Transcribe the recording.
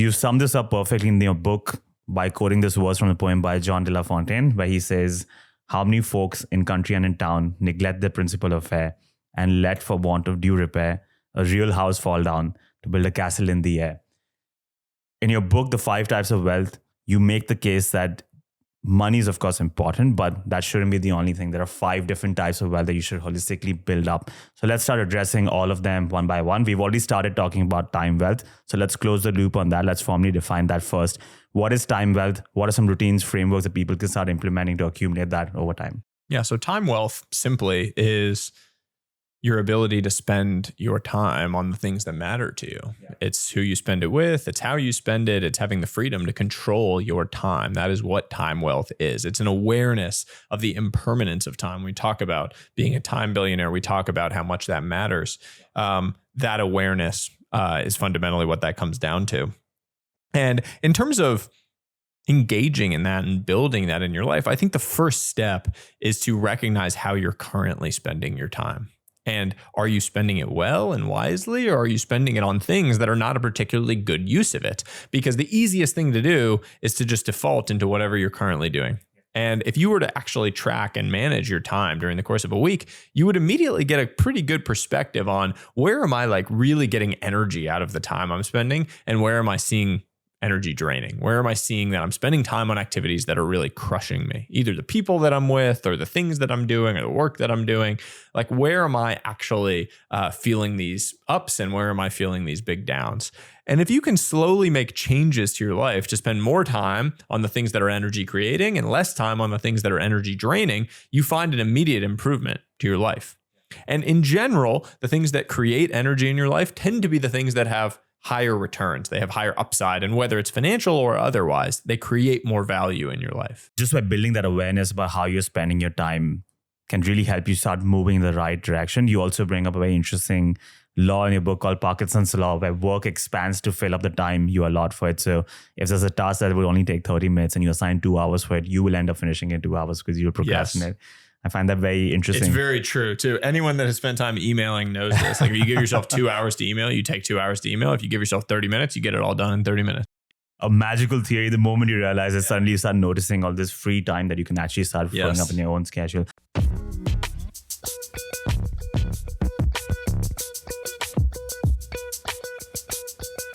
You sum this up perfectly in your book by quoting this verse from the poem by John de La Fontaine, where he says, "How many folks in country and in town neglect the principle of fair, and let for want of due repair a real house fall down to build a castle in the air." In your book, The 5 Types of Wealth, you make the case that money is, of course, important, but that shouldn't be the only thing. There are 5 different types of wealth that you should holistically build up. So let's start addressing all of them one by one. We've already started talking about time wealth. So let's close the loop on that. Let's formally define that first. What is time wealth? What are some routines, frameworks that people can start implementing to accumulate that over time? Yeah. So time wealth simply is your ability to spend your time on the things that matter to you. Yeah. It's who you spend it with. It's how you spend it. It's having the freedom to control your time. That is what time wealth is. It's an awareness of the impermanence of time. We talk about being a time billionaire. We talk about how much that matters. That awareness is fundamentally what that comes down to. And in terms of engaging in that and building that in your life, I think the first step is to recognize how you're currently spending your time. And are you spending it well and wisely, or are you spending it on things that are not a particularly good use of it? Because the easiest thing to do is to just default into whatever you're currently doing. And if you were to actually track and manage your time during the course of a week, you would immediately get a pretty good perspective on where am I like really getting energy out of the time I'm spending, and where am I seeing energy draining? Where am I seeing that I'm spending time on activities that are really crushing me? Either the people that I'm with, or the things that I'm doing, or the work that I'm doing. Like, where am I actually feeling these ups, and where am I feeling these big downs? And if you can slowly make changes to your life to spend more time on the things that are energy creating and less time on the things that are energy draining, you find an immediate improvement to your life. And in general, the things that create energy in your life tend to be the things that have higher returns. They have higher upside, and whether it's financial or otherwise, they create more value in your life. Just by building that awareness about how you're spending your time can really help you start moving in the right direction. You also bring up a very interesting law in your book called Parkinson's Law, where work expands to fill up the time you allot for it. So if there's a task that would only take 30 minutes and you assign 2 hours for it, you will end up finishing in 2 hours because you'll procrastinate. Yes. I find that very interesting. It's very true too. Anyone that has spent time emailing knows this. Like, if you give yourself 2 hours to email, you take 2 hours to email. If you give yourself 30 minutes, you get it all done in 30 minutes. A magical theory. The moment you realize it, suddenly you start noticing all this free time that you can actually start filling up in your own schedule.